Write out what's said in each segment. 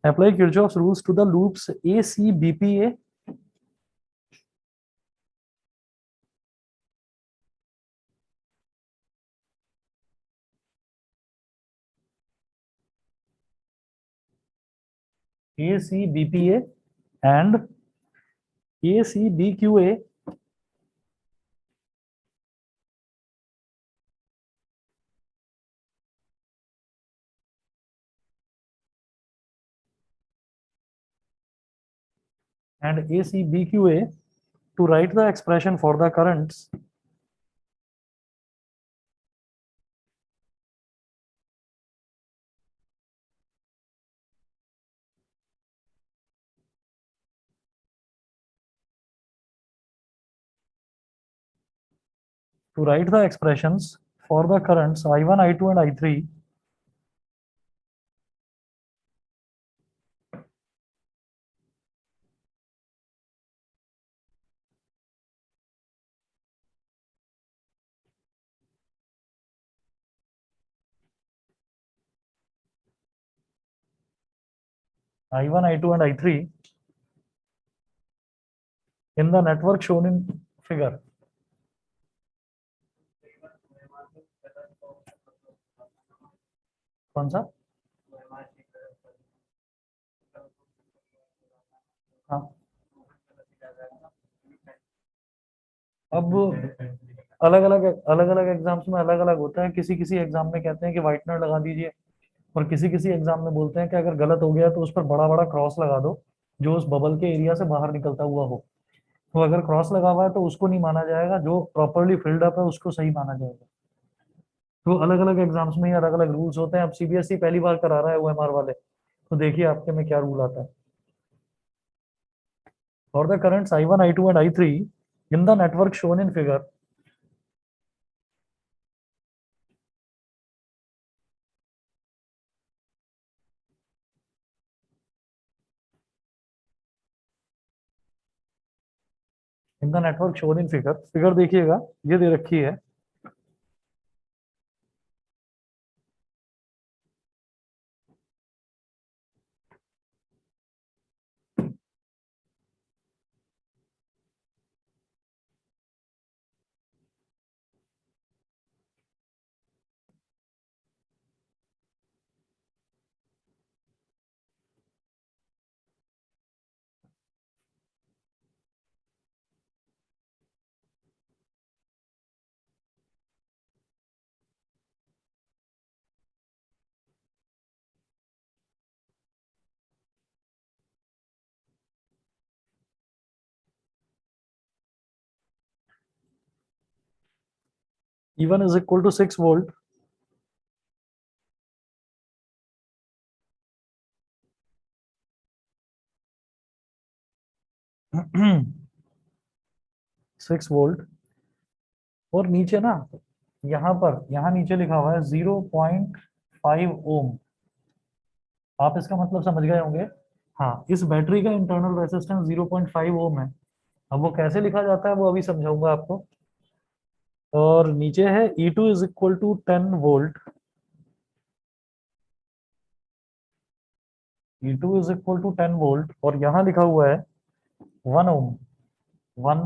Apply Kirchhoff's rules to the loops A C B P A A C B P A and A C B Q A and ACBQA to write the expression for the currents to write the expressions for the currents I1, I2 and I3 I1, I2 and I3 in the network shown in figure. कौन सा? हाँ, अब अलग अलग exams में अलग अलग होता है। किसी किसी एग्जाम में कहते हैं कि व्हाइटनर लगा दीजिए, और किसी किसी एग्जाम में बोलते हैं कि अगर गलत हो गया तो उस पर बड़ा बड़ा क्रॉस लगा दो जो उस बबल के एरिया से बाहर निकलता हुआ हो। तो अगर क्रॉस लगा हुआ है तो उसको नहीं माना जाएगा, जो प्रॉपरली फिल्ड अप है उसको सही माना जाएगा। तो अलग अलग एग्जाम्स में अलग अलग रूल्स होते हैं। अब सीबीएसई पहली बार करा रहा है ओएमआर वाले, तो देखिए आपके में क्या रूल आता है। For the currents I1, I2 and I3 in the network shown in figure, in the network shown in figure, figure देखिएगा ये दे रखी है। E1 इज equal to 6 volt six volt और नीचे ना, यहाँ पर यहाँ नीचे लिखा हुआ है 0.5 ओम। आप इसका मतलब समझ गए होंगे। हाँ, इस बैटरी का इंटरनल रेजिस्टेंस 0.5 ओम है। अब वो कैसे लिखा जाता है वो अभी समझाऊंगा आपको। और नीचे है E2 is equal to 10 volt. E2 is equal to 10 volt और यहाँ लिखा हुआ है 1 ओम। 1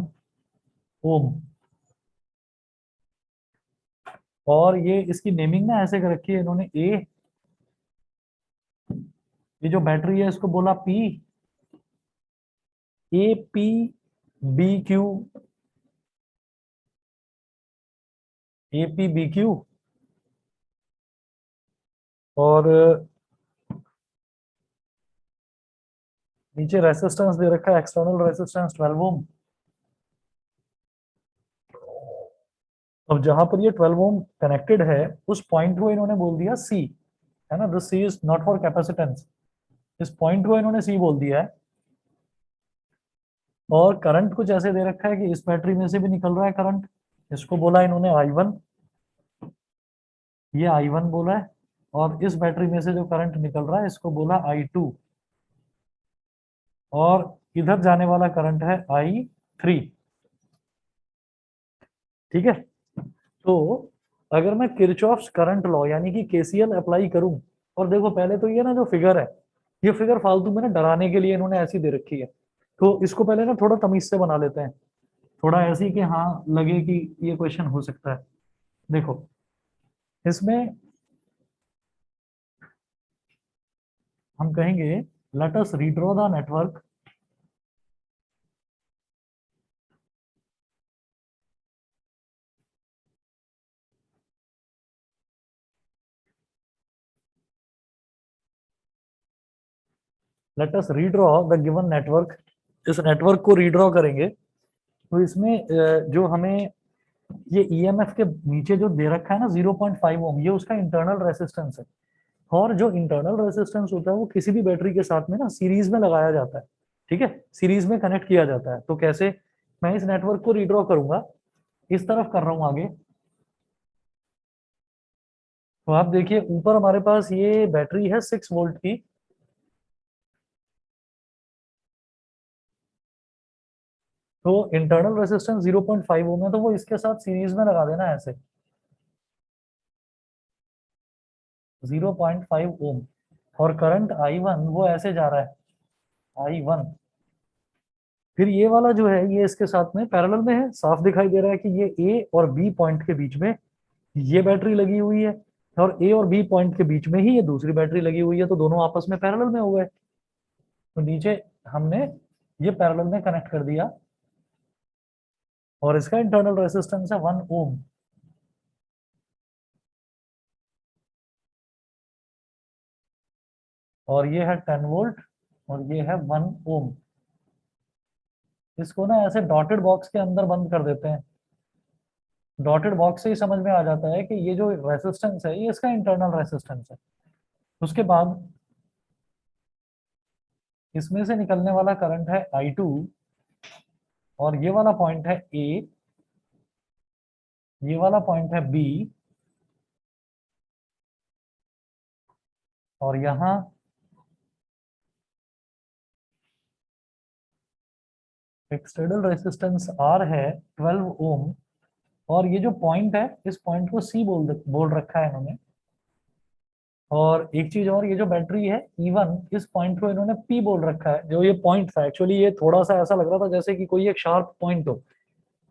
ओम। और ये इसकी नेमिंग ना ऐसे कर रखी है इन्होंने ए, ये जो बैटरी है इसको बोला P, A P B Q, A P B Q. और नीचे रेसिस्टेंस दे रखा है, एक्सटर्नल रेसिस्टेंस 12 ओम। अब जहां पर ये 12 ओम कनेक्टेड है उस पॉइंट को इन्होंने बोल दिया सी, है ना। This C is not for capacitance, इस पॉइंट को इन्होंने सी बोल दिया है। और करंट कुछ ऐसे दे रखा है कि इस बैटरी में से भी निकल रहा है करंट, इसको बोला इन्होंने I1, ये I1 बोला है। और इस बैटरी में से जो करंट निकल रहा है इसको बोला I2। और इधर जाने वाला करंट है I3। ठीक है। तो अगर मैं किरचॉफ्स करंट लॉ यानी कि केसीएल अप्लाई करूं, और देखो पहले तो ये ना जो फिगर है ये फिगर फालतू में ना डराने के लिए इन्होंने ऐसी दे रखी है, तो इसको पहले ना थोड़ा तमीज से बना लेते हैं, थोड़ा ऐसी कि हाँ लगे कि ये क्वेश्चन हो सकता है। देखो इसमें हम कहेंगे let us redraw the network let us redraw the given network. इस नेटवर्क को रीड्रॉ करेंगे तो इसमें जो हमें ये ईएमएफ के नीचे जो दे रखा है ना 0.5 ओम, ये उसका इंटरनल रेसिस्टेंस है। और जो इंटरनल रेसिस्टेंस होता है वो किसी भी बैटरी के साथ में ना सीरीज में लगाया जाता है, ठीक है, सीरीज में कनेक्ट किया जाता है। तो कैसे, मैं इस नेटवर्क को रीड्रॉ करूंगा, इस तरफ कर रहा हूं आगे। तो आप देखिए ऊपर हमारे पास ये बैटरी है 6 वोल्ट की, तो इंटरनल रेसिस्टेंस 0.5 ओम है, तो वो इसके साथ सीरीज में लगा देना ऐसे 0.5 ओम। और करंट I1 वो ऐसे जा रहा है I1। फिर ये वाला जो है ये इसके साथ में पैरेलल में है, साफ दिखाई दे रहा है कि ये ए और बी पॉइंट के बीच में ये बैटरी लगी हुई है, और ए और बी पॉइंट के बीच में ही ये दूसरी बैटरी लगी हुई है, तो दोनों आपस में पैरेलल में हो गए। तो नीचे हमने ये पैरेलल में कनेक्ट कर दिया, और इसका इंटरनल रेसिस्टेंस है 1 ओम। और ये है 10 वोल्ट, और ये है 1 ओम। इसको ना ऐसे डॉटेड बॉक्स के अंदर बंद कर देते हैं। डॉटेड बॉक्स से ही समझ में आ जाता है कि ये जो रेसिस्टेंस है ये इसका इंटरनल रेसिस्टेंस है। उसके बाद इसमें से निकलने वाला करंट है I2, और ये वाला पॉइंट है A, ये वाला पॉइंट है B, और यहाँ एक्सटर्नल रेसिस्टेंस R है 12 ओम। और ये जो पॉइंट है इस पॉइंट को C बोल रखा है इन्होंने। और एक चीज और, ये जो बैटरी है E1, इस पॉइंट को इन्होंने P बोल रखा है। जो ये पॉइंट था एक्चुअली ये थोड़ा सा ऐसा लग रहा था जैसे कि कोई एक शार्प पॉइंट हो,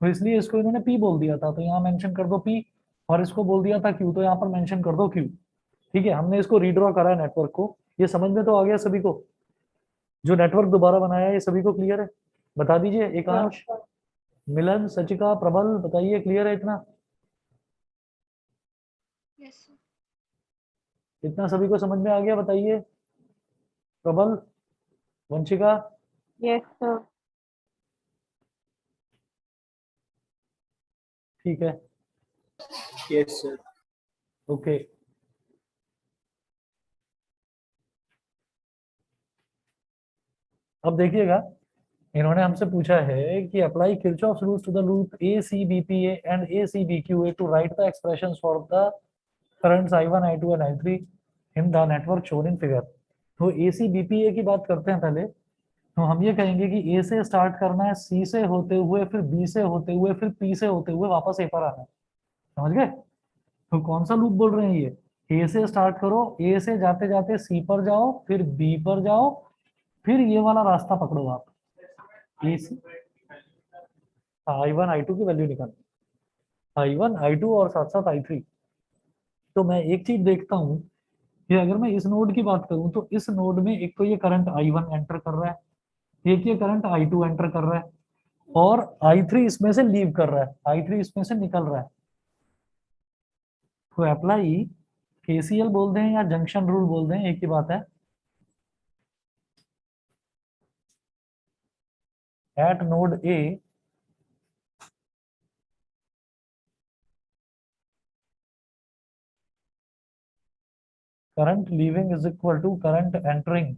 तो इसलिए इसको इन्होंने P बोल दिया था, तो यहाँ मेंशन कर दो P। और इसको बोल दिया था Q, तो यहाँ पर मेंशन कर दो Q। ठीक है, हमने इसको रीड्रॉ करा है नेटवर्क को। ये समझ में तो आ गया सभी को, जो नेटवर्क दोबारा बनाया है ये सभी को क्लियर है? बता दीजिए एकांश, मिलन, सचिका, प्रबल, बताइए क्लियर है इतना? यस इतना सभी को समझ में आ गया? बताइए प्रबल, वंशिका। Yes sir. ठीक है, यस सर। ओके। अब देखिएगा, इन्होंने हमसे पूछा है कि apply Kirchhoff's rules to the loop ACBPA and ACBQA to write the expressions for the currents I1 I2 and I3 in the network shown in figure. तो ACBPA की बात करते हैं पहले। तो हम ये कहेंगे कि A से स्टार्ट करना है, C से होते हुए, फिर B से होते हुए, फिर P से होते हुए वापस A पर आना है। समझ गए? तो कौन सा लूप बोल रहे हैं ये? A से स्टार्ट करो, A से जाते जाते C पर जाओ, फिर B पर जाओ, फिर ये वाला रास्ता पकड़ो आप। AC I1 I2 की वैल्यू निकाल, I1 I2 और साथ साथ I3। तो मैं एक चीज देखता हूँ कि अगर मैं इस नोड की बात करूं तो इस नोड में एक तो ये करंट I1 एंटर कर रहा है, एक ये करंट I2 एंटर कर रहा है, और I3 इसमें से लीव कर रहा है, I3 इसमें से निकल रहा है। तो अप्लाई KCL बोल दें या जंक्शन रूल बोल दें, एक ही बात है। At node A current leaving is equal to current entering.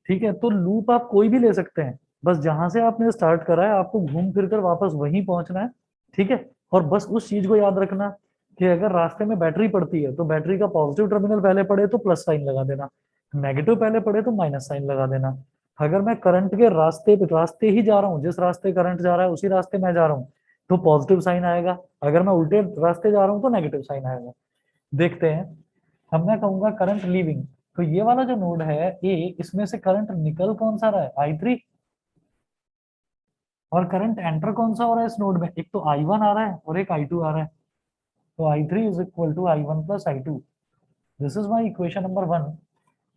ठीक है, तो लूप आप कोई भी ले सकते हैं, बस जहां से आपने स्टार्ट करा है आपको घूम फिर कर वापस वहीं पहुंचना है। ठीक है, और बस उस चीज को याद रखना कि अगर रास्ते में बैटरी पड़ती है तो बैटरी का पॉजिटिव टर्मिनल पहले पड़े तो प्लस साइन लगा देना, नेगेटिव पहले पड़े तो माइनस साइन लगा देना। अगर मैं करंट के रास्ते ही जा रहा हूँ, जिस रास्ते करंट जा रहा है उसी रास्ते मैं जा रहा हूँ, तो पॉजिटिव साइन आएगा, अगर मैं उल्टे रास्ते जा रहा हूँ तो नेगेटिव साइन आएगा। देखते हैं, अब मैं कहूंगा करंट लीविंग, तो ये वाला जो नोड है ए, इसमें से करंट निकल कौन सा रहा है, I3, और करंट एंटर कौन सा हो रहा है इस नोड में, एक तो I1 आ रहा है और एक I2 आ रहा है, तो I3 is equal to I1 plus I2। This is my equation number 1।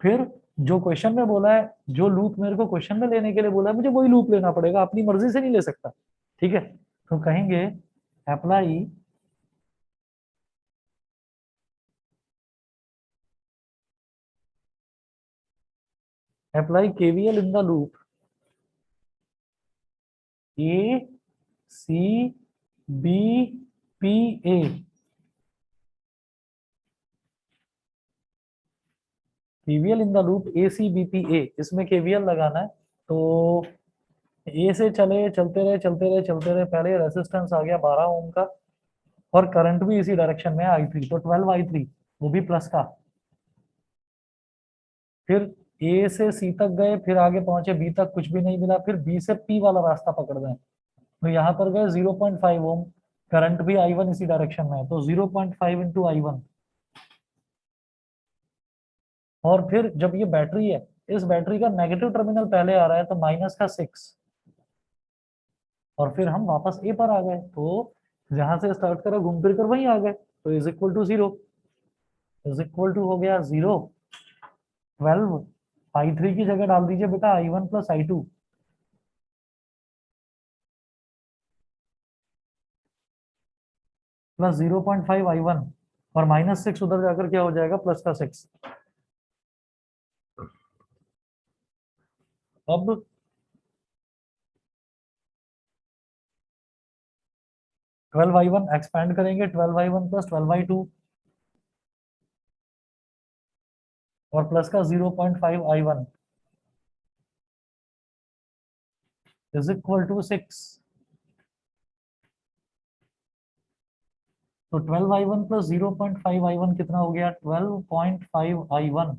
फिर जो क्वेश्चन में बोला है, जो लूप मेरे को क्वेश्चन में लेने के लिए बोला है, मुझे वही लूप लेना पड़ेगा, अपनी मर्जी से नहीं ले सकता, ठीक है। तो कहेंगे apply KVL in the loop A C B P A। KVL in the loop A C B P A, इसमें KVL लगाना है। तो ए से चलते रहे चलते रहे चलते रहे, पहले रेसिस्टेंस आ गया 12 ओम का, और करंट भी इसी डायरेक्शन में है I3, तो 12 I3, वो भी प्लस का। फिर ए से सी तक गए, फिर आगे पहुंचे बी तक, कुछ भी नहीं मिला, फिर बी से पी वाला रास्ता पकड़ गए, तो यहाँ पर गए 0.5 ओम, करंट भी I1 इसी डायरेक्शन में है, तो 0.5 इंटू I1। और फिर जब ये बैटरी है, इस बैटरी का नेगेटिव टर्मिनल पहले आ रहा है, तो माइनस का 6, और फिर हम वापस ए पर आ गए, तो जहां से स्टार्ट करा घूम फिर कर वहीं आ गए, तो is equal to 0, is equal to हो गया 0। 12 I3 की जगह डाल दीजिए बेटा I1 plus I2, plus 0.5 I1, और माइनस 6 उधर जाकर क्या हो जाएगा, प्लस का 6। अब 12 I1 एक्सपैंड करेंगे, 12 I1 प्लस 12 I2, और प्लस का 0.5 I1 इज इक्वल टू 6। तो 12 I1 प्लस 0.5 I1 कितना हो गया, 12.5 I1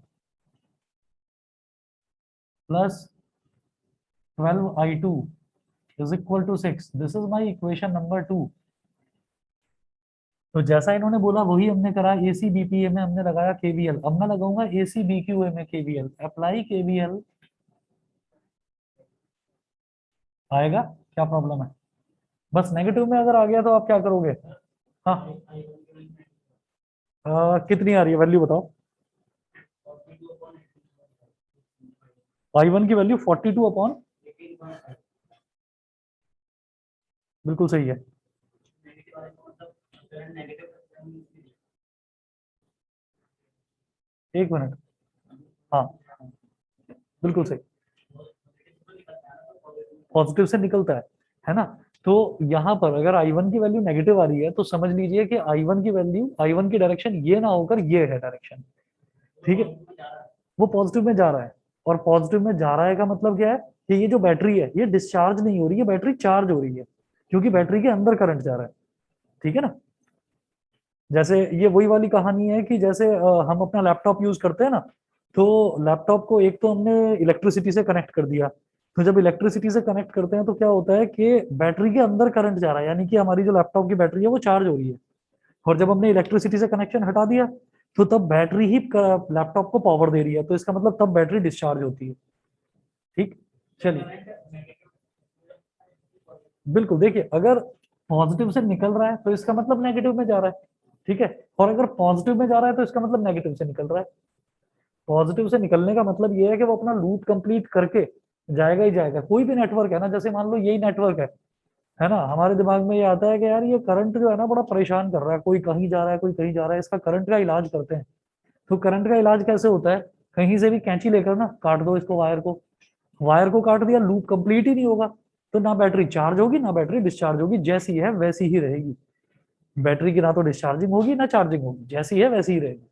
plus 12 I2 is equal to 6। This is my equation number 2। तो जैसा इन्होंने बोला वही हमने करा, एसी बीपीए में हमने लगाया केवीएल। अब मैं लगाऊंगा एसी बीक्यूए में केवीएल, अप्लाई केवीएल। आएगा, क्या प्रॉब्लम है, बस नेगेटिव में अगर आ गया तो आप क्या करोगे। हाँ, कितनी आ रही है वैल्यू बताओ। I1 की वैल्यू 42 अपॉन, बिल्कुल सही है। एक मिनट, हाँ बिल्कुल सही, पॉजिटिव से निकलता है ना। तो यहाँ पर अगर I1 की वैल्यू नेगेटिव आ रही है, तो समझ लीजिए कि I1 की वैल्यू, I1 की डायरेक्शन ये ना होकर ये है डायरेक्शन, ठीक है। वो पॉजिटिव में जा रहा है, और पॉजिटिव में जा रहा है का मतलब क्या है कि ये जो बैटरी है ये डिस्चार्ज नहीं हो रही है, बैटरी चार्ज हो रही है, क्योंकि बैटरी के अंदर करंट जा रहा है, ठीक है ना। जैसे ये वही वाली कहानी है कि जैसे हम अपना लैपटॉप यूज करते हैं ना, तो लैपटॉप को एक तो हमने इलेक्ट्रिसिटी से कनेक्ट कर दिया, तो जब इलेक्ट्रिसिटी से कनेक्ट करते हैं तो क्या होता है कि बैटरी के अंदर करंट जा रहा है, यानी कि हमारी जो लैपटॉप की बैटरी है वो चार्ज हो रही है। और जब हमने इलेक्ट्रिसिटी से कनेक्शन हटा दिया, तो तब बैटरी ही लैपटॉप को पावर दे रही है, तो इसका मतलब तब बैटरी डिस्चार्ज होती है, ठीक। चलिए, बिल्कुल देखिए, अगर पॉजिटिव से निकल रहा है तो इसका मतलब नेगेटिव में जा रहा है, ठीक है, और अगर पॉजिटिव में जा रहा है तो इसका मतलब नेगेटिव से निकल रहा है। पॉजिटिव से निकलने का मतलब ये है कि वो अपना लूप कंप्लीट करके जाएगा ही जाएगा। कोई भी नेटवर्क है ना, जैसे मान लो यही नेटवर्क है ना, हमारे दिमाग में ये आता है कि यार ये करंट जो है ना बड़ा परेशान कर रहा है, कोई कहीं जा रहा है कोई कहीं जा रहा है, इसका करंट का इलाज करते हैं। तो करंट का इलाज कैसे होता है, कहीं से भी कैंची लेकर ना काट दो इसको, वायर को काट दिया, लूप कंप्लीट ही नहीं होगा, तो ना बैटरी चार्ज होगी ना बैटरी डिस्चार्ज होगी, जैसी है वैसी ही रहेगी। बैटरी की ना तो डिस्चार्जिंग होगी ना चार्जिंग होगी, जैसी है वैसी ही रहेगी।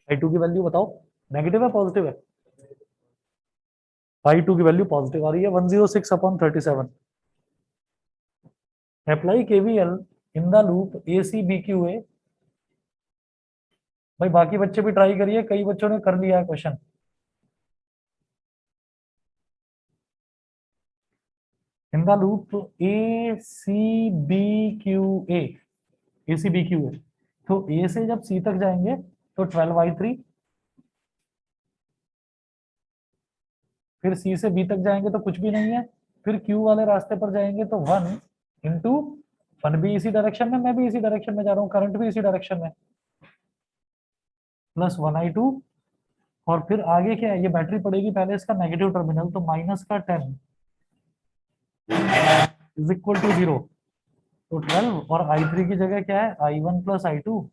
I2 की वैल्यू बताओ, नेगेटिव है पॉजिटिव है। I2 की वैल्यू पॉजिटिव आ रही है, 106 upon 37। Apply KVL in the loop ACBQA। भाई बाकी बच्चे भी ट्राई करिए, कई बच्चों ने कर लिया है question. In the loop A C B Q A C B Q A, तो ए से जब सी तक जाएंगे तो 12 y3, फिर सी से बी तक जाएंगे तो कुछ भी नहीं है, फिर क्यू वाले रास्ते पर जाएंगे तो 1 इंटू, 1 भी इसी डायरेक्शन में, मैं भी इसी डायरेक्शन में जा रहा हूँ, करंट भी इसी डायरेक्शन में, प्लस 1i2, और फिर आगे क्या है, ये बैटरी पड़ेगी पहले इसका नेगेटिव टर्मिनल, तो माइनस का 10 इज इक्वल टू 0, तो 12, और i3 की जगह क्या है, i1 प्लस i2,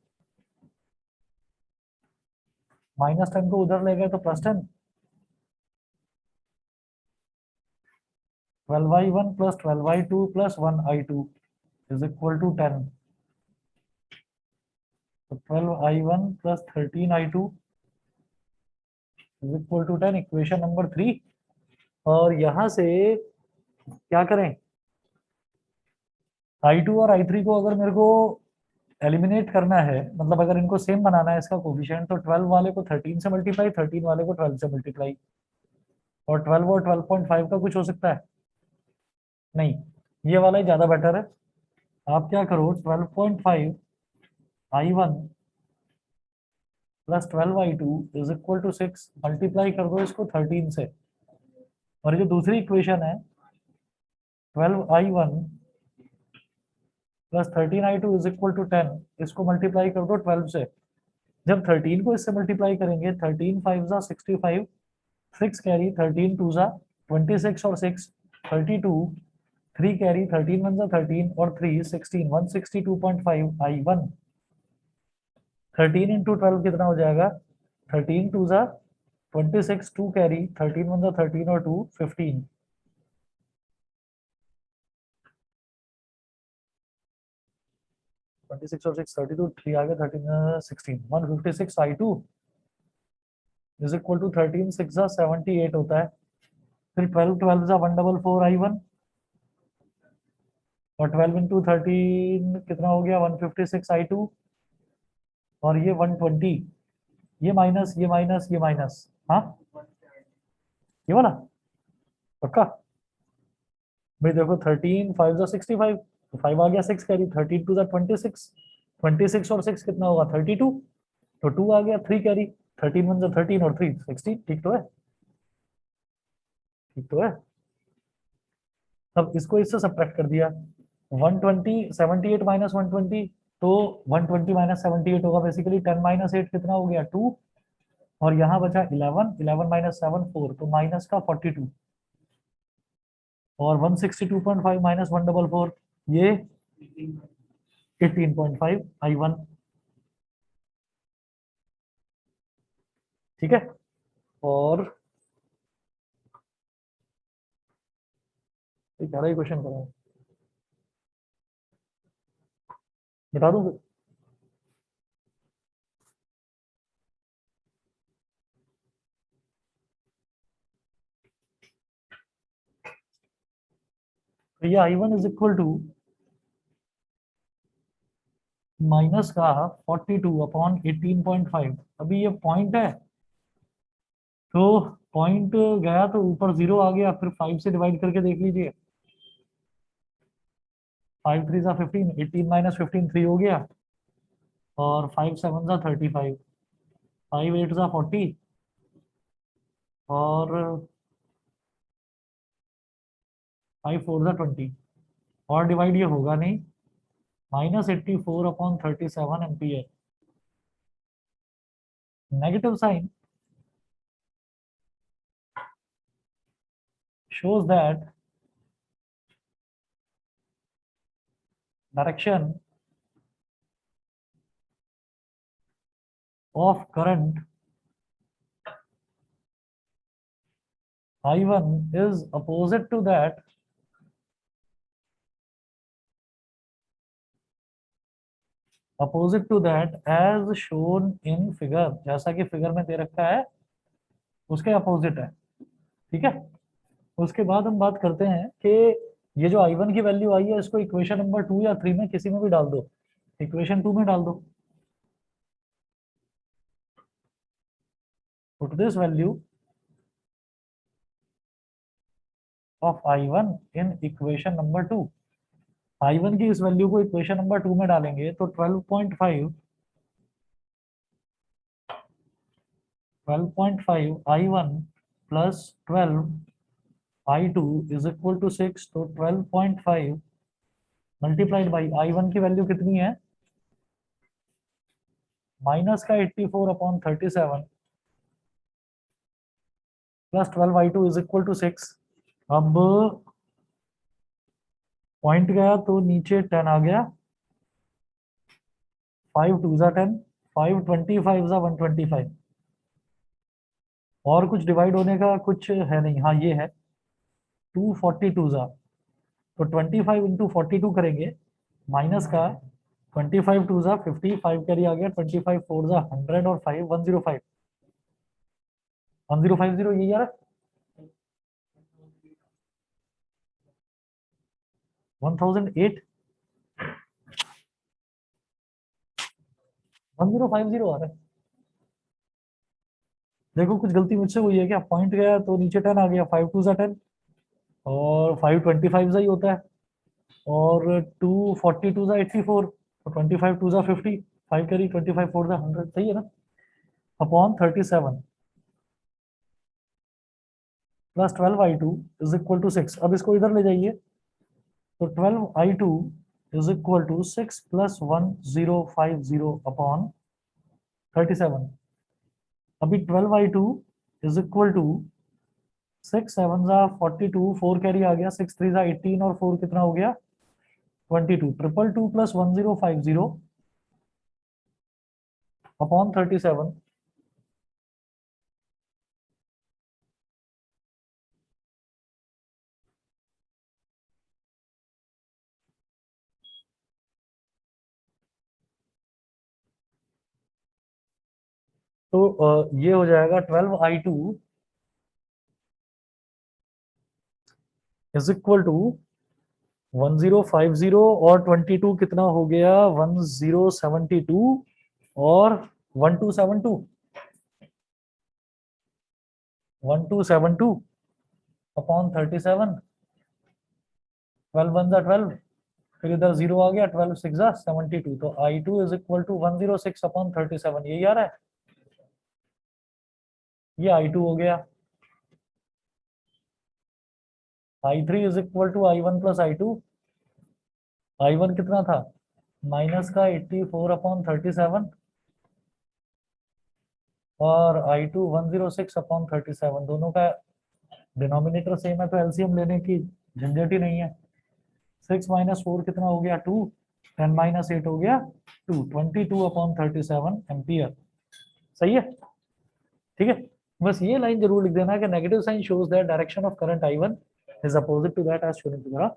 -10 को उधर ले गए तो +10, 12i1 plus 12i2 plus 1i2 is equal to 10, तो 12i1 plus 13i2 is equal to 10, equation number 3। और यहां से क्या करें, i2 और i3 को अगर मेरे को एलिमिनेट करना है, मतलब अगर इनको सेम बनाना है इसका कोफिशिएंट, तो 12 वाले को 13 से मल्टीप्लाई, 13 वाले को 12 से मल्टीप्लाई, और 12 और 12.5 का कुछ हो सकता है नहीं, ये वाला ही ज्यादा बेटर है। आप क्या करो, 12.5 i1 plus 12i2 is equal to 6, multiply कर दो इसको 13 से, और जो दूसरी इक्वेशन है 12i1 plus 13i2 is equal to 10, इसको मल्टीप्लाई कर दो 12 से, जब 13 को इससे मल्टीप्लाई करेंगे, 13 5 जा 65, 6 कैरी, 13 2 जा 26 और 6 32, 3 कैरी, 13 1 जा 13 और 3 16, 162.5 i1, 13 इंटू 12 कितना हो जाएगा, 13 2 जा 26, 2 कैरी, 13 1 जा 13 और 2 15, 26 और 6 32, 3 आ गया, 13 16, 156 i2 इज इक्वल टू 13 6 जा 78 होता है, फिर 12 12 जा 144 i1, और 12 इंटू 13 कितना हो गया, 156 i2, और ये 120, ये माइनस ये माइनस ये माइनस, हाँ ये वाला पक्का भाई, देखो 13 5 जा 65, तो 5 आ गया, 6 कैरी, 13 2 जा 26, 26 और 6 कितना होगा 32, तो 2 आ गया, 3 कैरी, 13 1 जा 13 और 3 16, ठीक तो है, ठीक तो है। अब इसको इससे सब्ट्रैक्ट कर दिया, 120 78 माइनस 120, तो 120 माइनस 78 होगा बेसिकली, 10 माइनस 8 कितना हो गया 2, और यहाँ बचा 11, 11 माइनस 7 4, तो माइनस का 42, और 162.5 माइनस 144, ये 18.5 i1, ठीक है। और एक ही क्वेश्चन करो, बता दूं फिर? तो ये i1 is equal to minus का 42 अपॉन 18.5, अभी ये पॉइंट है, तो पॉइंट गया तो ऊपर 0 आ गया, फिर 5 से डिवाइड करके देख लीजिए, 5 3 जा 15, 18 माइनस 15 3 हो गया, और 5 7 जा 35, 5 8 जा 40, और 5 4 जा 20, और डिवाइड ये होगा नहीं, -84 upon 37 ampere, negative sign shows that direction of current I1 is opposite to that as shown in figure, जैसा कि फिगर में दे रखा है उसके अपोजिट है, ठीक है। उसके बाद हम बात करते हैं कि ये जो I1 की वैल्यू आई है, इसको इक्वेशन नंबर 2 या 3 में किसी में भी डाल दो, इक्वेशन 2 में डाल दो, put this value of I1 in equation number 2। I1 की इस वैल्यू को इक्वेशन नंबर 2 में डालेंगे तो 12.5 I1 plus 12 I2 is equal to 6। तो 12.5 मल्टीप्लाइड बाई I1 की वैल्यू कितनी है, माइनस का 84/37 plus 12 I2 is equal to 6। अब पॉइंट गया तो नीचे 10 आ गया, 5 2 जा 10, 5 25 जा 125। और कुछ डिवाइड होने का कुछ है नहीं, हाँ ये है 242 जा, तो 25 इंटू 42 करेंगे, माइनस का 25 2 जा 50, 5 कैरी आ गया, 25 4 जा 100 और 5 105 1050 यही आ रहा है 1008 1050 आ रहा है। देखो कुछ गलती मुझसे हुई है क्या, पॉइंट गया तो नीचे 10 आ गया, 5 2 जा 10 और 5 25 जा ही होता है, और 2 42 जा 84, तो 25 2 जा 50, 5 कैरी 25 4 जा 100, सही है ना, upon 37 plus 12 I2 is equal to 6। अब इसको इधर ले जाइए, तो 12 I2 is equal to 6 plus 1050 upon 37। अभी 12 I2 इज इक्वल टू 6 7 जा 42, 4 कैरी आ गया, 6 3 जा 18 और 4 कितना हो गया 22, 222 प्लस 1050 अपॉन 37। तो ये हो जाएगा 12 I2 इज इक्वल टू 1050 और 22 कितना हो गया 1072 और 1272 1272 अपॉन 37, 12 वन जा 12, फिर इधर 0 आ गया, 12 6 जा 72, तो I2 is equal to 106 upon 37, यही आ रहा है, ये I2 हो गया। I3 is equal to I1 plus I2, I1 कितना था माइनस का 84 अपॉन 37 और I2 106 अपॉन 37, दोनों का डिनोमिनेटर सेम है तो एलसीएम लेने की झंझट ही नहीं है। 6 माइनस 4 कितना हो गया 2, 10 माइनस 8 हो गया 2, 22 अपॉन 37 एम्पियर, सही है, ठीक है। बस ये लाइन जरूर लिख देना कि negative sign shows that direction of current I1 is opposite to that as shown in figure.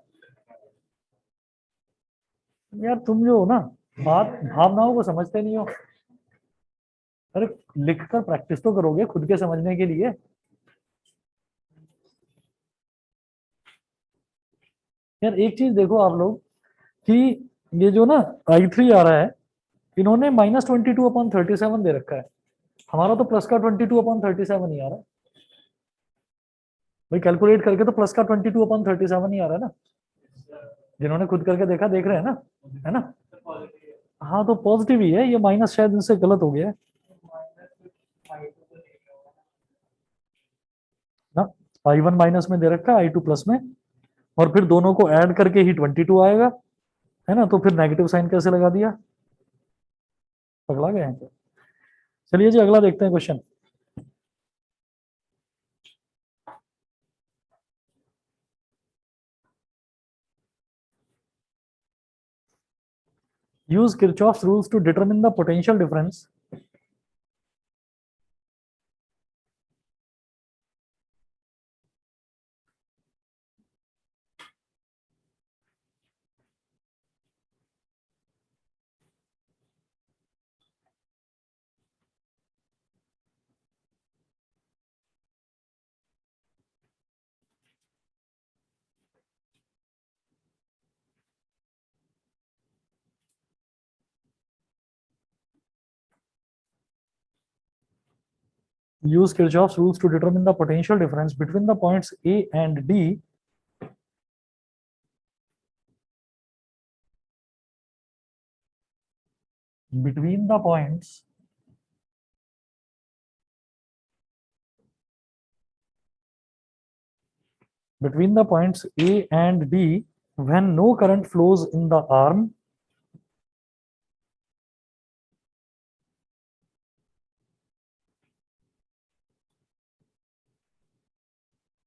यार तुम जो हो ना, बात भावनाओं को समझते नहीं हो। अरे लिखकर प्रैक्टिस तो करोगे खुद के समझने के लिए। यार एक चीज देखो आप लोग कि ये जो ना I3 आ रहा है, इन्होंने -22/37 दे रखा है, हमारा तो प्लस का 22/37 ही आ रहा है भाई, कैलकुलेट करके तो प्लस का 22/37 ही आ रहा है ना, जिन्होंने खुद करके देखा देख रहे हैं ना, है ना। हाँ तो पॉजिटिव ही है, ये माइनस शायद इनसे गलत हो गया है ना, I1 माइनस में दे रखा है, I2 प्लस में, और फिर दोनों को ऐड करके ही 22 आएगा, है ना, तो फिर नेगेटिव साइन कैसे लगा दिया, पगला गए हैं क्या? चलिए जी अगला देखते हैं question. use Kirchhoff's rules to determine the potential difference use Kirchhoff's rules to determine the potential difference between the points A and D between the points A and D when no current flows in the arm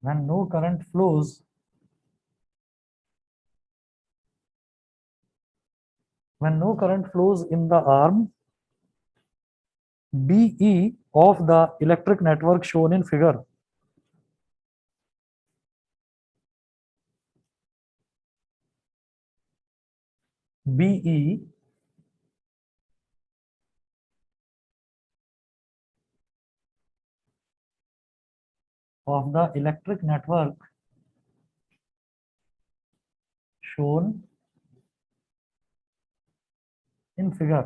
when no current flows in the arm BE of the electric network shown in figure. BE of the electric network shown in figure.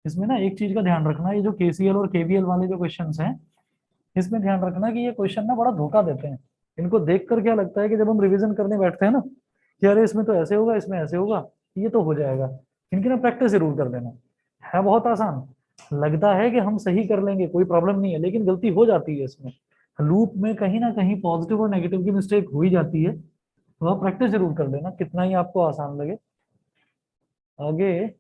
इसमें ना एक चीज का ध्यान रखना, ये जो KCL और केवीएल वाले जो क्वेश्चंस हैं, इसमें ध्यान रखना कि ये क्वेश्चन ना बड़ा धोखा देते हैं। इनको देखकर क्या लगता है कि जब हम रिवीजन करने बैठते हैं ना कि अरे इसमें तो ऐसे होगा, इसमें ऐसे होगा, ये तो हो जाएगा। इनकी ना प्रैक्टिस जरूर कर लेना, है बहुत आसान। लगता है कि हम सही कर लेंगे, कोई प्रॉब्लम नहीं है, लेकिन गलती हो जाती है इसमें। लूप में कहीं ना कहीं पॉजिटिव और नेगेटिव की मिस्टेक हो ही जाती है, तो आप प्रैक्टिस जरूर कर लेना, कितना ही आपको आसान लगे। आगे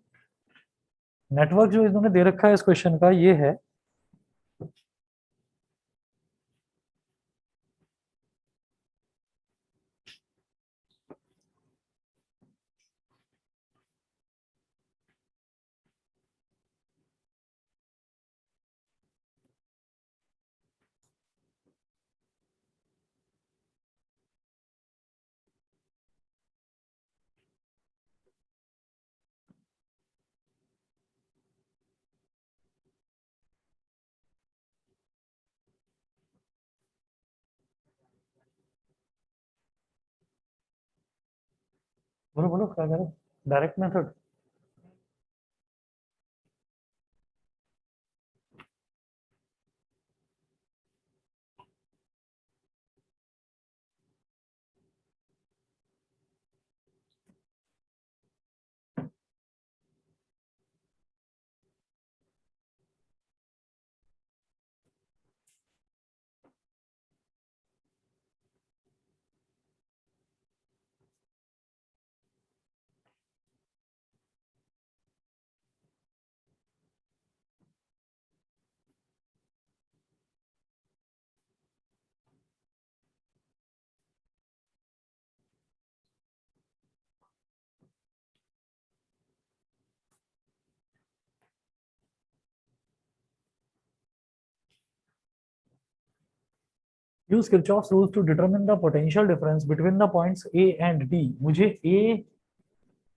नेटवर्क जो इन्होंने दे रखा है इस क्वेश्चन का, ये है बोलो बोलो क्या करें, direct method. Use Kirchhoff's rules to determine the potential difference between the points A and D. मुझे ए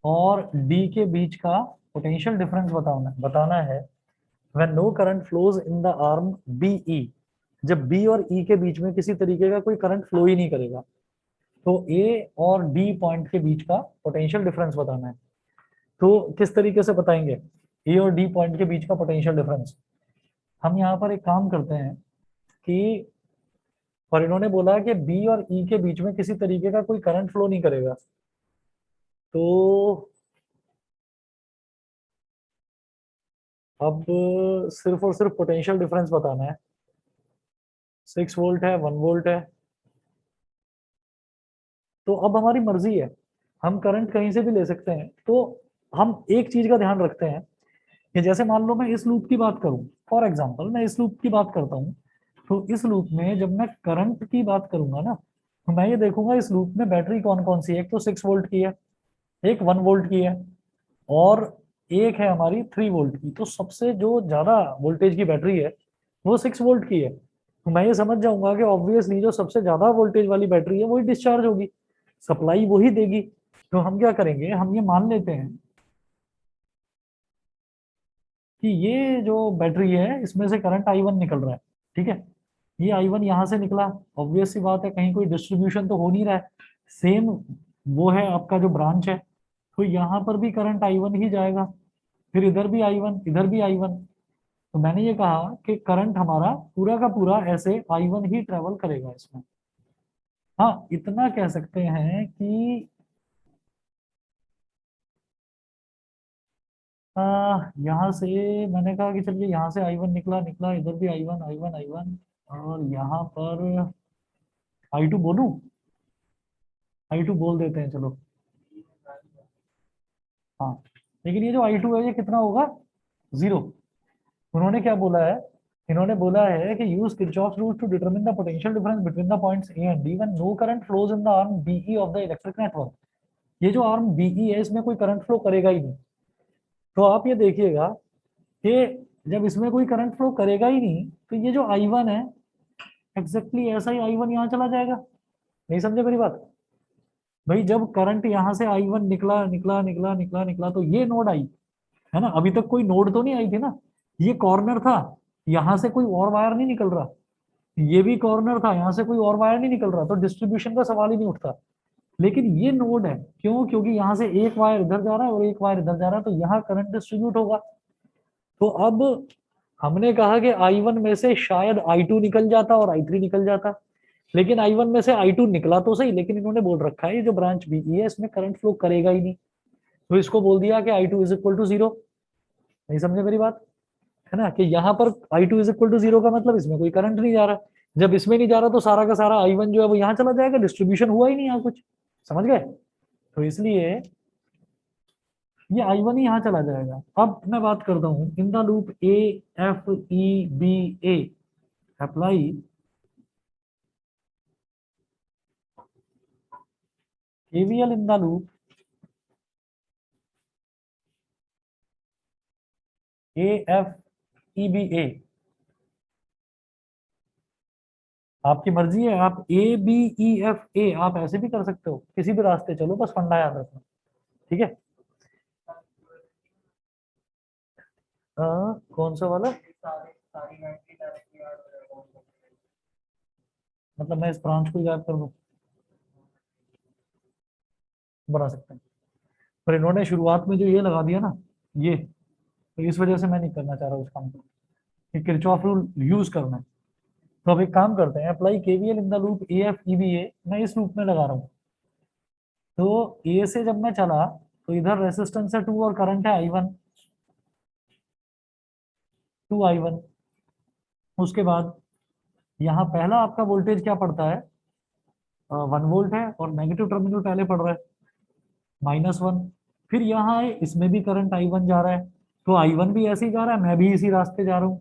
और डी के बीच का पोटेंशियल डिफरेंस बताना है when no current flows in the arm B E, जब बी और ई के बीच में किसी तरीके का कोई करंट फ्लो ही नहीं करेगा, तो ए और डी पॉइंट के बीच का पोटेंशियल डिफरेंस बताना है। तो किस तरीके से बताएंगे ए और डी पॉइंट के बीच का पोटेंशियल डिफरेंस? हम यहाँ पर एक काम करते हैं कि, और इन्होंने बोला कि बी और ई के बीच में किसी तरीके का कोई करंट फ्लो नहीं करेगा, तो अब सिर्फ और सिर्फ पोटेंशियल डिफरेंस बताना है। 6 वोल्ट है, 1 वोल्ट है, तो अब हमारी मर्जी है, हम करंट कहीं से भी ले सकते हैं। तो हम एक चीज का ध्यान रखते हैं कि जैसे मान लो मैं इस लूप की बात करूं, फॉर एग्जांपल मैं इस लूप की बात करता हूं, तो इस लूप में जब मैं करंट की बात करूंगा ना, तो मैं ये देखूंगा इस लूप में बैटरी कौन कौन सी है। एक तो 6 वोल्ट की है, एक 1 वोल्ट की है, और एक है हमारी 3 वोल्ट की। तो सबसे जो ज्यादा वोल्टेज की बैटरी है वो 6 वोल्ट की है। तो मैं ये समझ जाऊंगा कि ऑब्वियसली जो सबसे ज्यादा वोल्टेज वाली बैटरी है वही डिस्चार्ज होगी, सप्लाई वही देगी। तो हम क्या करेंगे, हम ये मान लेते हैं कि ये जो बैटरी है इसमें से करंट I1 निकल रहा है, ठीक है। ये I1 यहाँ से निकला, ऑब्वियस सी बात है कहीं कोई डिस्ट्रीब्यूशन तो हो नहीं रहा है। सेम वो है आपका जो ब्रांच है, तो यहाँ पर भी करंट I1 ही जाएगा, फिर इधर भी I1, इधर भी I1। तो मैंने ये कहा कि करंट हमारा पूरा का पूरा ऐसे I1 ही ट्रेवल करेगा इसमें। हाँ, इतना कह सकते हैं कि यहाँ से मैंने कहा कि चलिए यहाँ से I1 निकला निकला, इधर भी I1 I1 I1, और यहाँ पर I2 बोलूं, I2 बोल देते हैं चलो। हाँ, लेकिन ये जो I2 है ये कितना होगा, 0। उन्होंने क्या बोला है, इन्होंने बोला है कि use Kirchhoff's rule to determine the potential difference between the points A and D when no current flows in the arm B E of the electric network. ये जो आर्म बीई है इसमें कोई करंट फ्लो करेगा ही नहीं। तो आप ये देखिएगा कि जब इसमें कोई करंट फ्लो करेगा ही नहीं, तो ये जो I1 है एग्जैक्टली ऐसा ही I1 यहाँ चला जाएगा। नहीं समझे मेरी बात? भाई जब करंट यहाँ से I1 निकला निकला निकला निकला निकला, तो ये नोड आई है ना, अभी तक कोई नोड तो नहीं आई थी ना, ये कॉर्नर था, यहाँ से कोई और वायर नहीं निकल रहा, ये भी कॉर्नर था, यहाँ से कोई और वायर नहीं निकल रहा, तो डिस्ट्रीब्यूशन का सवाल ही नहीं उठता। लेकिन ये नोड है, क्यों? क्योंकि यहाँ से एक वायर इधर जा रहा है और एक वायर इधर जा रहा है, तो यहाँ करंट डिस्ट्रीब्यूट होगा। तो अब हमने कहा कि I1 में से शायद I2 निकल जाता और I3 निकल जाता, लेकिन I1 में से I2 निकला तो सही, लेकिन इन्होंने बोल रखा है ये जो ब्रांच बी है इसमें करंट फ्लो करेगा ही नहीं, तो इसको बोल दिया कि I2 इज इक्वल टू 0। नहीं समझे मेरी बात? है ना, कि यहाँ पर I2 इज इक्वल टू 0 का मतलब इसमें कोई करंट नहीं जा रहा। जब इसमें नहीं जा रहा तो सारा का सारा I1 जो है वो यहाँ चला जाएगा, डिस्ट्रीब्यूशन हुआ ही नहीं यहाँ कुछ। समझ गए? तो इसलिए ये I1 ही यहाँ चला जाएगा। अब मैं बात करता हूँ in the loop A F E B A apply KVL in the loop AFEBA। आपकी मर्जी है, आप ABEFA आप ऐसे भी कर सकते हो, किसी भी रास्ते चलो, बस फंडा याद रखना। ठीक है? कौन सा वाला? मतलब मैं इस ब्रांच को याद कर दूं, बना सकते हैं, पर इन्होंने शुरुआत में जो ये लगा दिया ना, ये, तो इस वजह से मैं नहीं करना चाह रहा उस काम को, कि किरचॉफ रूल यूज करना है। तो अब एक काम करते हैं, apply KVL in the loop AFEBA। मैं इस लूप में लगा रहा हूँ, तो ए से जब मैं चला तो इधर रेसिस्टेंस है 2 और करंट है I1, 2I1। उसके बाद यहाँ पहला आपका वोल्टेज क्या पड़ता है, 1 वोल्ट है, और नेगेटिव टर्मिनल पहले पड़ रहा है -1। फिर यहाँ है, इसमें भी करंट I1 जा रहा है, तो I1 भी ऐसे ही जा रहा है, मैं भी इसी रास्ते जा रहा हूँ,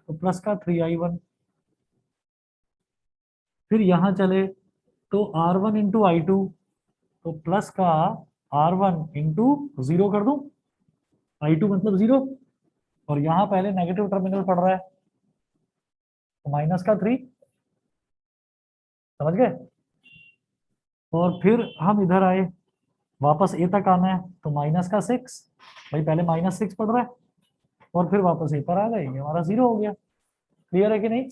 तो प्लस का 3I1। फिर यहाँ चले तो R1 इंटू I2, तो प्लस का R1 इंटू 0 कर दूं, I2 मतलब 0, और यहाँ पहले नेगेटिव टर्मिनल पड़ रहा है, तो माइनस का 3। समझ गए? और फिर हम इधर आए, वापस ए तक आना है, तो माइनस का 6, भाई पहले -6 पड़ रहा है, और फिर वापस ए पर आ गए, ये हमारा 0 हो गया। क्लियर है कि नहीं?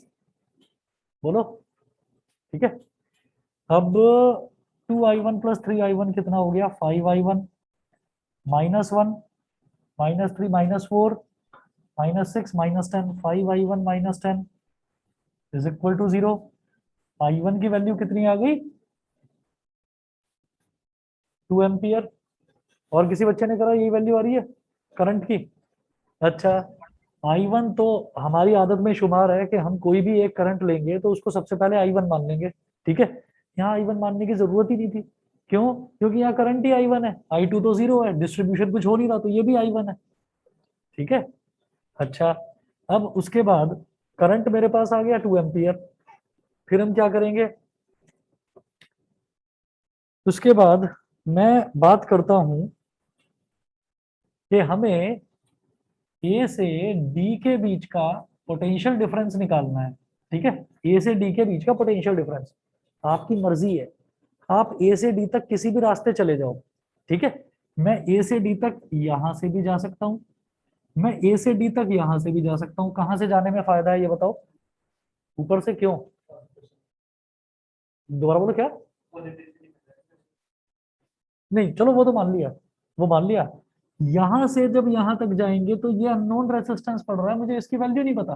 बोलो। ठीक है, अब 2I1 प्लस 3I1 कितना हो गया, 5I1, -1, -3 -4 -6 -10, 5I1 -10 is equal to 0। I1 की वैल्यू कितनी आ गई, 2 एम्पियर। और किसी बच्चे ने करा यही वैल्यू आ रही है करंट की? अच्छा, I1 तो हमारी आदत में शुमार है कि हम कोई भी एक करंट लेंगे तो उसको सबसे पहले I1 मान लेंगे। ठीक है, यहाँ I1 मानने की जरूरत ही नहीं थी। क्यों? क्योंकि यहाँ करंट ही I1 है, I2 तो 0 है, डिस्ट्रीब्यूशन कुछ हो नहीं रहा, तो ये भी I1 है। ठीक है, अच्छा, अब उसके बाद करंट मेरे पास आ गया 2 एम्पियर। फिर हम क्या करेंगे, उसके बाद मैं बात करता हूं कि हमें ए से डी के बीच का पोटेंशियल डिफरेंस निकालना है। ठीक है, ए से डी के बीच का पोटेंशियल डिफरेंस, आपकी मर्जी है, आप ए से डी तक किसी भी रास्ते चले जाओ। ठीक है, मैं ए से डी तक यहां से भी जा सकता हूं, मैं ए से डी तक यहां से भी जा सकता हूं। कहां से जाने में फायदा है ये बताओ? ऊपर से। क्यों? दोबारा बोलो क्या? नहीं चलो वो तो मान लिया, वो मान लिया। यहां से जब यहां तक जाएंगे तो ये अननोन रेसिस्टेंस पड़ रहा है, मुझे इसकी वैल्यू नहीं पता,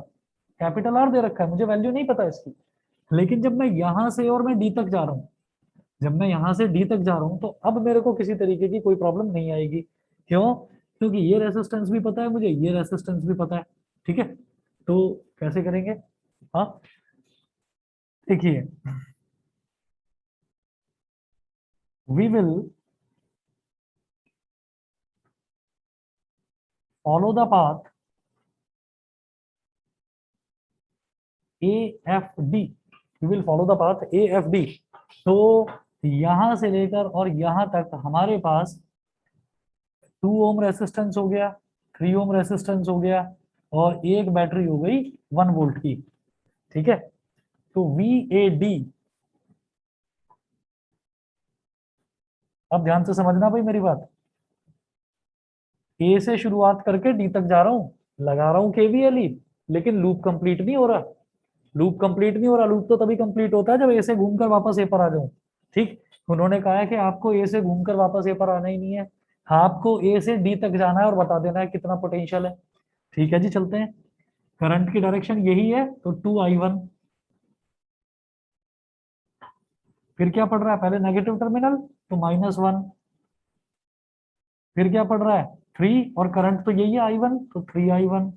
कैपिटल आर दे रखा है, मुझे वैल्यू नहीं पता इसकी। लेकिन जब मैं यहां से और मैं डी तक जा रहा हूँ, जब मैं यहां से डी तक जा रहा हूँ तो अब मेरे को किसी तरीके की कोई प्रॉब्लम नहीं आएगी। क्यों? क्योंकि ये रेसिस्टेंस भी पता है मुझे, ये रेसिस्टेंस भी पता है। ठीक है, तो कैसे करेंगे? हाँ देखिए, we will follow the path A F D, we will follow the path A F D. तो यहां से लेकर और यहां तक हमारे पास 2 ओम रेसिस्टेंस हो गया, 3 ओम रेसिस्टेंस हो गया, और एक बैटरी हो गई 1 वोल्ट की। ठीक है, तो वी ए डी, अब ध्यान से समझना भाई मेरी बात, ए से शुरुआत करके डी तक जा रहा हूं, लगा रहा हूं केवीएल ही, लेकिन लूप कंप्लीट नहीं हो रहा। लूप कंप्लीट नहीं हो रहा, लूप तो तभी कंप्लीट होता है जब ए से घूमकर वापस ए पर आ जाऊं। ठीक, उन्होंने कहा है कि आपको ए से घूमकर वापस ए पर आना ही नहीं है, हाँ आपको ए से डी तक जाना है और बता देना है कितना पोटेंशियल है। ठीक है जी, चलते हैं। करंट की डायरेक्शन यही है, तो 2I1। फिर क्या पड़ रहा है, पहले नेगेटिव टर्मिनल तो -1, फिर क्या पड़ रहा है 3, और करंट तो यही है I1, तो 3I1।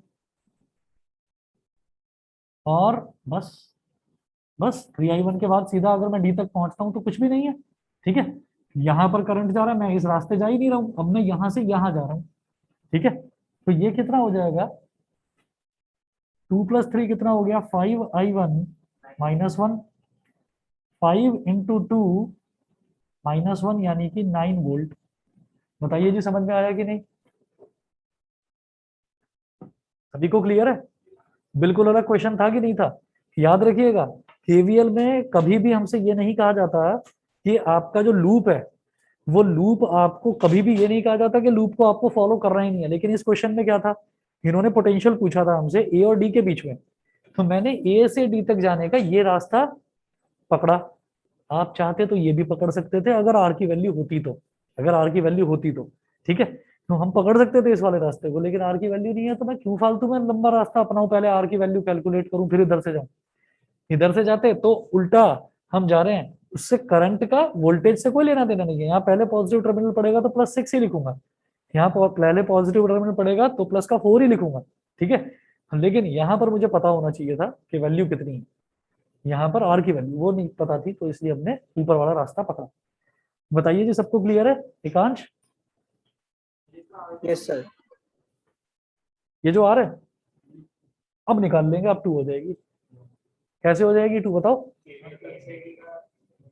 और बस, बस 3I1 के बाद सीधा अगर मैं डी तक पहुंचता हूं तो कुछ भी नहीं है। ठीक है, यहां पर करंट जा रहा है, मैं इस रास्ते जा ही नहीं रहा हूं, अब मैं यहां से यहां जा रहा हूं। ठीक है, तो ये कितना हो जाएगा, 2 + 3 कितना हो गया, 5I1 -1, 5 × 2 -1 यानी कि 9 वोल्ट। बताइए जी, समझ में आया कि नहीं? सभी को क्लियर है? बिल्कुल अलग क्वेश्चन था कि नहीं था? याद रखिएगा, केवीएल में कभी भी हमसे ये नहीं कहा जाता कि आपका जो लूप है, वो लूप आपको कभी भी ये नहीं कहा जाता कि लूप को आपको फॉलो करना ही नहीं है। लेकिन इस क्वेश्चन में क्या था, इन्होंने पोटेंशियल पूछा था हमसे ए और डी के बीच में, तो मैंने ए से डी तक जाने का ये रास्ता पकड़ा। आप चाहते तो ये भी पकड़ सकते थे अगर आर की वैल्यू होती तो, अगर आर की वैल्यू होती तो। ठीक है, तो हम पकड़ सकते थे इस वाले रास्ते को, लेकिन आर की वैल्यू नहीं है तो मैं क्यों फालतू में लंबा रास्ता अपनाऊं, पहले आर की वैल्यू कैलकुलेट करूं फिर इधर से जाऊं। इधर से जाते तो उल्टा हम जा रहे हैं, उससे करंट का वोल्टेज से कोई लेना देना नहीं है। यहाँ पहले पॉजिटिव टर्मिनल पड़ेगा तो +6 ही लिखूंगा, यहाँ पहले पॉजिटिव टर्मिनल पड़ेगा तो +4 ही लिखूंगा। ठीक है, लेकिन यहाँ पर मुझे पता होना चाहिए था कि वैल्यू कितनी है, यहाँ पर आर की वैल्यू वो नहीं पता थी, तो इसलिए हमने ऊपर वाला रास्ता पकड़ा। बताइए जी, सबको क्लियर है? एकांश, Yes, sir. ये जो आर है अब निकाल लेंगे, अब 2 हो जाएगी। कैसे हो जाएगी 2 बताओ?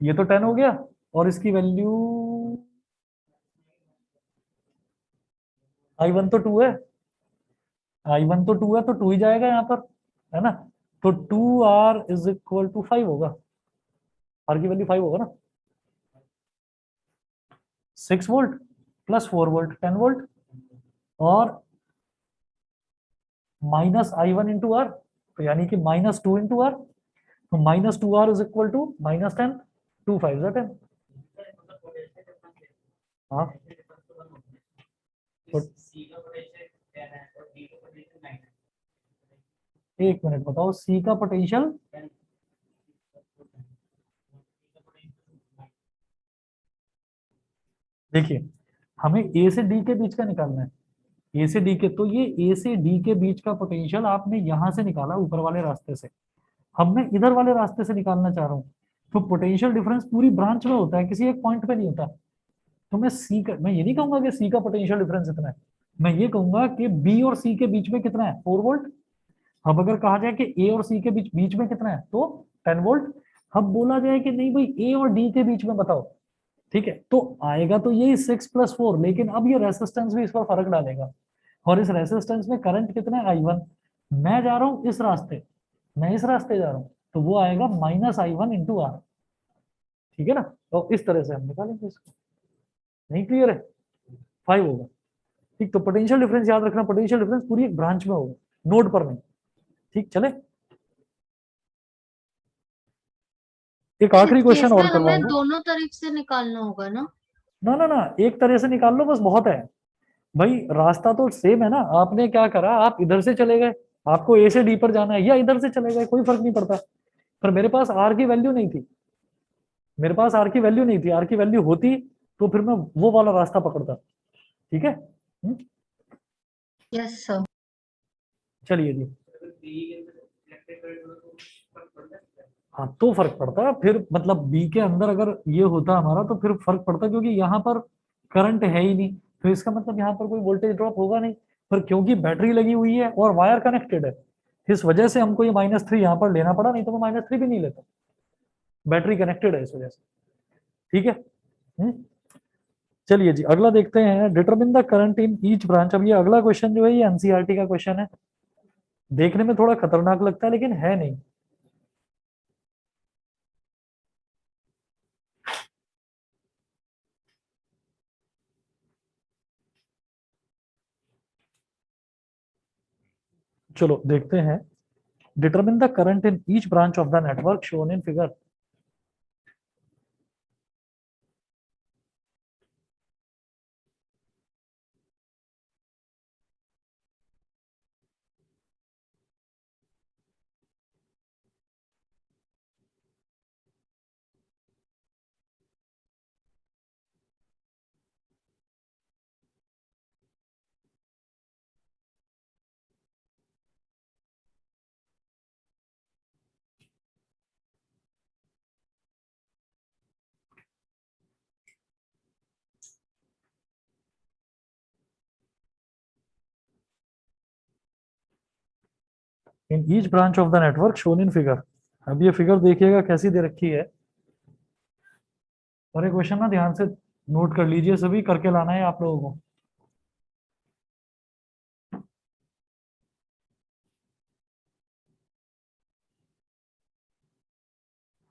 ये तो 10 हो गया, और इसकी वैल्यू I1 तो 2 है, I1 तो 2 है, तो 2 ही जाएगा यहाँ पर, है ना? तो 2R = 5 होगा, आर की वैल्यू 5 होगा ना। 6 वोल्ट +4 वोल्ट 10 वोल्ट, और -I1 × R, तो यानी कि -2 × R, तो -2R = -10, 2 5 = 10। हाँ, तो एक मिनट बताओ, सी का पोटेंशियल देखिए, हमें ए से डी के बीच का निकालना है। ए से डी के, तो ये ए से डी के बीच का पोटेंशियल आपने यहां से निकाला ऊपर वाले रास्ते से, अब मैं इधर वाले रास्ते से निकालना चाह रहा हूँ। तो पोटेंशियल डिफरेंस पूरी ब्रांच में होता है, किसी एक पॉइंट पे नहीं होता। तो मैं सी का, मैं ये नहीं कहूंगा कि सी का पोटेंशियल डिफरेंस इतना है, मैं ये कहूंगा कि बी और सी के बीच में कितना है, 4 वोल्ट। अब अगर कहा जाए कि ए और सी के बीच बीच में कितना है, तो 10 वोल्ट। अब बोला जाए कि नहीं भाई ए और डी के बीच में बताओ, ठीक है, तो आएगा तो यही 6 + 4, लेकिन अब ये रेसिस्टेंस भी इस पर फर्क डालेगा, और इस रेसिस्टेंस में करंट कितना है, I1। मैं जा रहा हूँ इस रास्ते, मैं इस रास्ते जा रहा हूँ, तो वो आएगा -I1 × R। ठीक है ना, तो इस तरह से हम निकालेंगे इसको। नहीं क्लियर है? 5 होगा। ठीक, तो पोटेंशियल डिफरेंस याद रखना, पोटेंशियल डिफरेंस पूरी एक ब्रांच में होगा, नोड पर नहीं। ठीक, चले एक आखिरी क्वेश्चन और इसमें हमें करवाऊंगा। दोनों तरफ से निकालना होगा ना? ना ना ना, एक तरह से निकाल लो बस, बहुत है भाई। रास्ता तो सेम है ना, आपने क्या करा, आप इधर से चले गए, आपको ए से डी पर जाना है, या इधर से चले गए, कोई फर्क नहीं पड़ता। पर मेरे पास आर की वैल्यू नहीं थी, मेरे पास आर की वैल्यू नहीं थी, आर की वैल्यू होती तो फिर मैं वो वाला रास्ता पकड़ता। ठीक है। Yes, sir. चलिए जी। हाँ तो फर्क पड़ता है फिर, मतलब बी के अंदर अगर ये होता हमारा तो फिर फर्क पड़ता, क्योंकि यहाँ पर करंट है ही नहीं, तो इसका मतलब यहाँ पर कोई वोल्टेज ड्रॉप होगा नहीं। पर क्योंकि बैटरी लगी हुई है और वायर कनेक्टेड है, इस वजह से हमको ये -3 यहाँ पर लेना पड़ा, नहीं तो मैं -3 भी नहीं लेता, बैटरी कनेक्टेड है इस वजह से। ठीक है। हम्म। चलिए जी, अगला देखते हैं, determine the current in each branch. अब ये अगला क्वेश्चन जो है ये एनसीईआरटी का क्वेश्चन है, देखने में थोड़ा खतरनाक लगता है लेकिन है नहीं। चलो देखते हैं, determine the current in each branch of the network shown in figure. In each branch of the network shown in figure. अब ये फिगर देखिएगा कैसी दे रखी है, और ये क्वेश्चन ना ध्यान से नोट कर लीजिए, सभी करके लाना है आप लोगों को।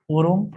4 ओम,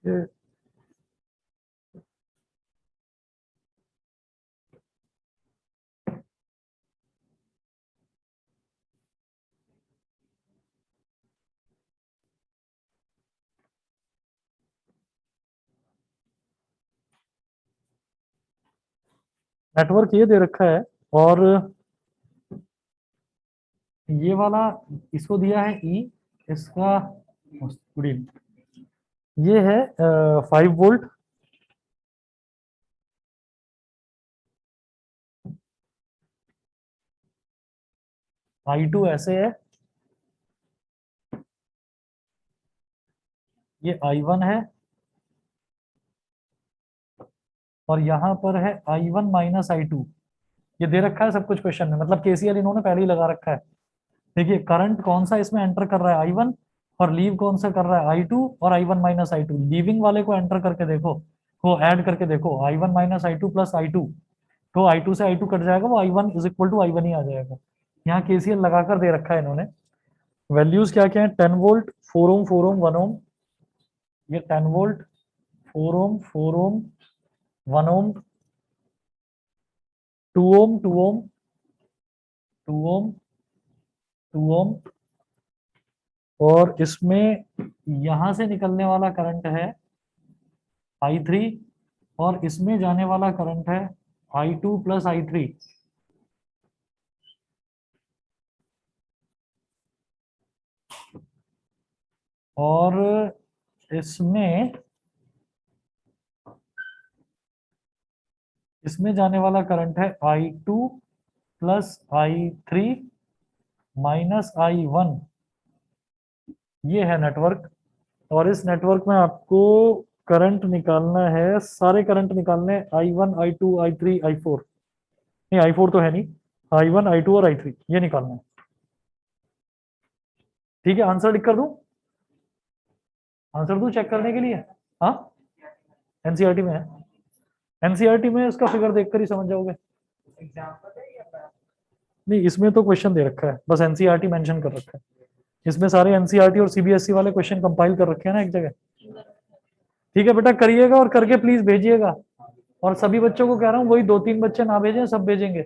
ये नेटवर्क ये दे रखा है, और ये वाला इसको दिया है ई, इसका ये है 5 वोल्ट, I2 ऐसे है, ये I1 है, और यहाँ पर है I1 माइनस I2। ये दे रखा है सब कुछ क्वेश्चन में, मतलब केसीएल इन्होंने पहले ही लगा रखा है। देखिए करंट कौन सा इसमें एंटर कर रहा है, I1, और लीव कौन सा कर रहा है, I2, और I1 माइनस I2। लीविंग वाले को एंटर करके देखो, वो ऐड करके देखो, I1 minus I2 plus I2, तो I2 से I2 कट जाएगा, वो I1 is equal to I1 ही आ जाएगा। यहाँ केसीएल लगाकर दे रखा है इन्होंने। वैल्यूज क्या क्या है, 10 वोल्ट, 4 ओम, 4 ओम, 1 ओम, ये 10 वोल्ट, 4 ओम, 4 ओम, 1 ओम, 2 ओम, 2 ओम, 2 ओम, 2 ओम, और इसमें यहां से निकलने वाला करंट है I3, और इसमें जाने वाला करंट है I2 प्लस I3। और इसमें इसमें जाने वाला करंट है I2 plus I3 minus I1। ये है नेटवर्क, और इस नेटवर्क में आपको करंट निकालना है, सारे करंट निकालने हैं, I1, I2, I3, I4। नहीं I4 तो है नहीं, I1, I2 और I3 ये निकालना है। ठीक है, आंसर लिख कर दूं, आंसर दूं चेक करने के लिए? हाँ, एनसीईआरटी में है, एनसीईआरटी में इसका फिगर देखकर ही समझ जाओगे। नहीं, इसमें तो क्वेश्चन दे रखा है, बस एनसीईआरटी मेंशन कर रखा है, इसमें सारे एनसीईआरटी और सीबीएसई वाले क्वेश्चन कंपाइल कर रखे हैं ना एक जगह। ठीक है बेटा, करिएगा और करके प्लीज भेजिएगा। और सभी बच्चों को कह रहा हूँ, वही 2-3 बच्चे ना भेजें, सब भेजेंगे।